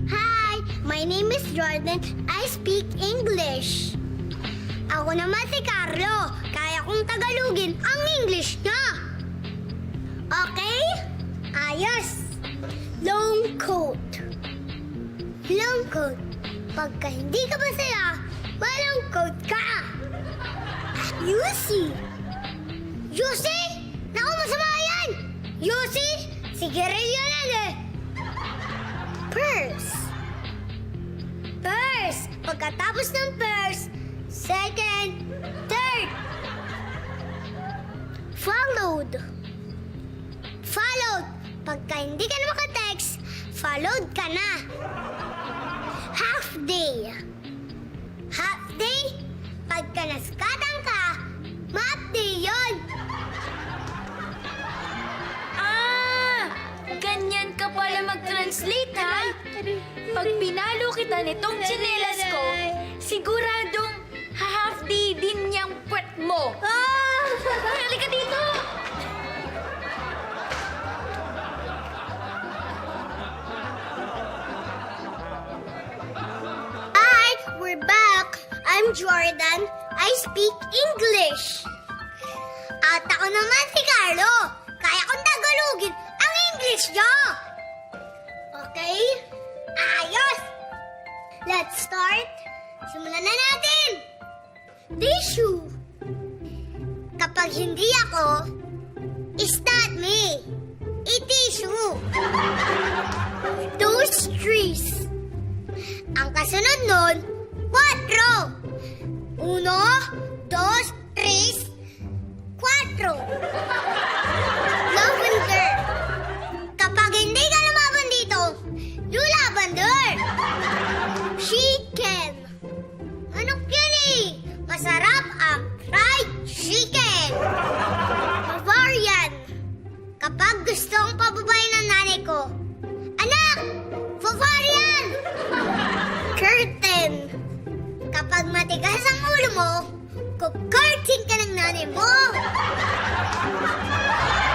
Hi, my name is Jordan. I speak English. Ako naman si Carlo. Kaya kong Tagalogin ang English niya. Okay? Ayos. Long coat. Long coat. Pagka hindi ka masaya, walang coat ka. Yusi. Yusi? Naku, masama yan. Yusi? Sigarilyo yan eh. Purse. Purse. Pagkatapos ng purse, second, third. Followed. Followed. Pagka hindi ka na makatext, followed ka na. Half day. Half day? Pagka naskatan ka, half day yun. Ganyan ka pala mag-translate, ha? Pag pinalo kita nitong tsinelas ko, siguradong half day din niyang puwet mo. Halika dito! Hi, we're back. I'm Jordan. I speak English. At ako naman si Carlo. Kaya kong Tagalogin ang English niyo. Okay? Ayos! Let's start. Simulan na natin. Tissue. Kapag hindi ako, it's not me. Tissue. Those trees. Ang kasunod nun, 4. 1, 2, 3, 4. Lavender. Kapag hindi ka lumaban dito, you lavender. Chicken. Ano yan eh? Masarap ang fried chicken. Bavarian. Kapag gusto kong pababayin ng nanay ko, anak, Bavarian. Curtain. Kapag matigas ang ulo mo, kukurtin ka ng nanay mo.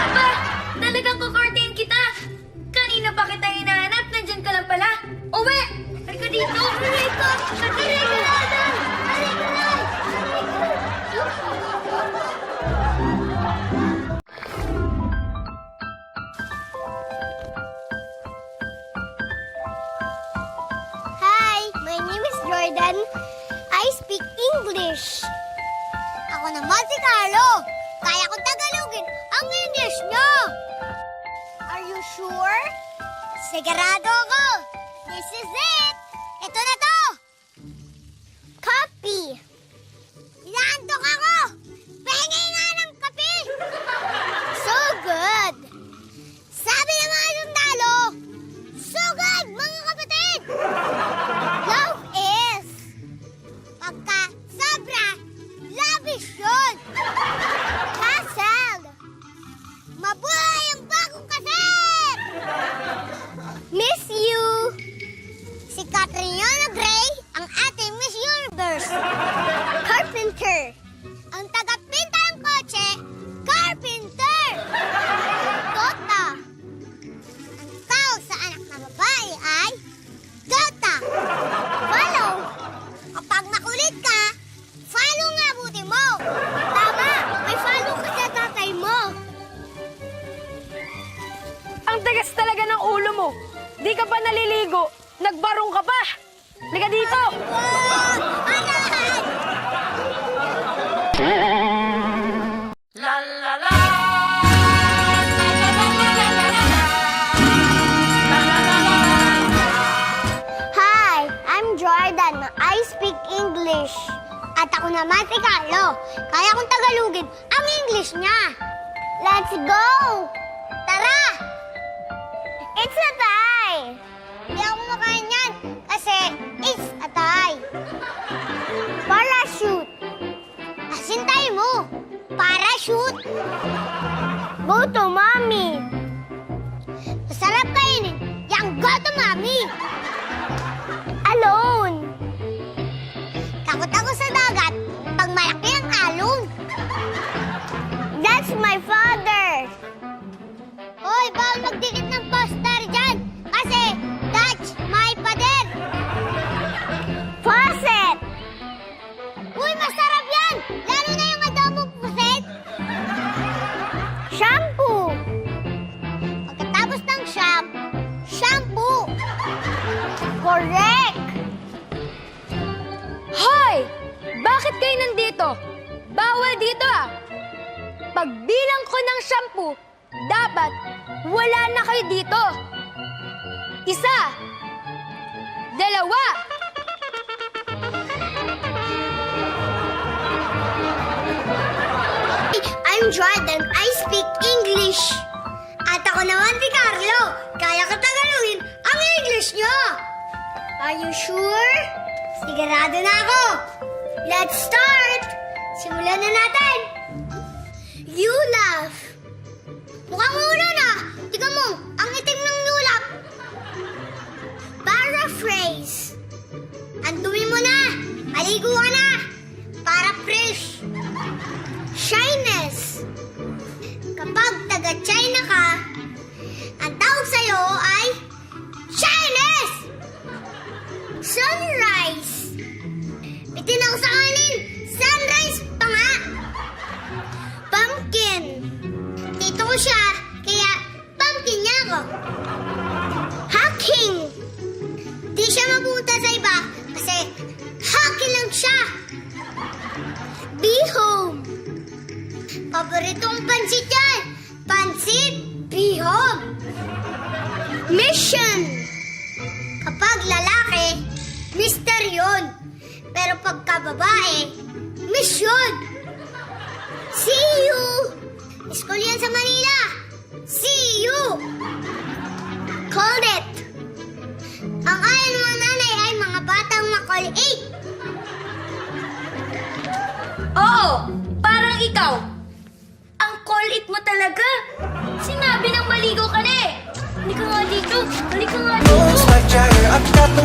Aba, talagang kukortin kita. Kanina pa kita hinahanap, nandyan ka lang pala. Uwi! Halika dito! Halika! Halika! Hi, my name is Jordan. I speak English. Ako naman si Carlo. Kaya kong Tagalogin ang English niyo. Are you sure? Sigurado ako. This is it. Ito na to. Copy. Inaantok ako. Pahingi nga ng kape. So good. Sabi ng mga sundalo, so good, mga kapatid. Love is pagka sobra, lavish yun. Castle. Mabuhay ang bagong kaset. Miss you. Si Catriona Gray, ang ating Miss Universe. Carpenter. Ang tagapinta ng kotse, carpenter. Tota. Ang tawag sa anak na babae ay Tota. Follow. Kapag makulit ka, follow nga buti mo. Tama, may follow ka sa tatay mo. Ang tagas talaga ng ulo mo. Di ka pa naliligo. Nagbarong ka pa. Halika dito! Anak! La la la! Hi, I'm Jordan. I speak English. At ako naman si Carlo. Kaya kong Tagalogin ang English niya. Let's go! Tara! It's a tie! Hindi ako makain yan kasi it's a tie. Parachute. Asin tayo mo. Parachute. Go to mommy. Masarap kainin yung go to mommy. Alone. Takot ako sa dagat pag malaki ang alon. That's my father. Shampoo. Pagkatapos ng shampoo. Correct. Hoy! Bakit kayo nandito? Bawal dito ah! Pagbilang ko ng shampoo, dapat wala na kayo dito. Isa! Dalawa! I'm Jordan. I speak English. At ako naman si Carlo. Kaya ko tagalogin ang English nyo. Are you sure? Sigurado na ako. Let's start. Simulan na natin. You laugh. Mukhang ulo na. Tingnan mo, ang itim ng ulap. Paraphrase. Ang dumi mo na. Maligo ka na. Para fresh. Shyness. Kapag taga-China ka, ang tawag sa'yo ay shyness! Sunrise. Bitin ako sa kanin. Sunrise pa nga. Pumpkin. Tito ko siya, kaya pumpkin niya ako. Hacking. Di siya mabuta sa iba kasi hacking lang siya. Be home. Paboritong pansit yan. Pansit, be home. Mission. Kapag lalaki, mister yun. Pero pagka babae, mission. See you. School yan sa Manila. See you. Called it. Ang ayaw ng mga nanay ay mga batang makulit. Oo! Parang ikaw! Ang kulit mo talaga! Sinabi ng maligo ka na eh! Halika nga dito! Halika nga dito! Moves like Jagger, I've got the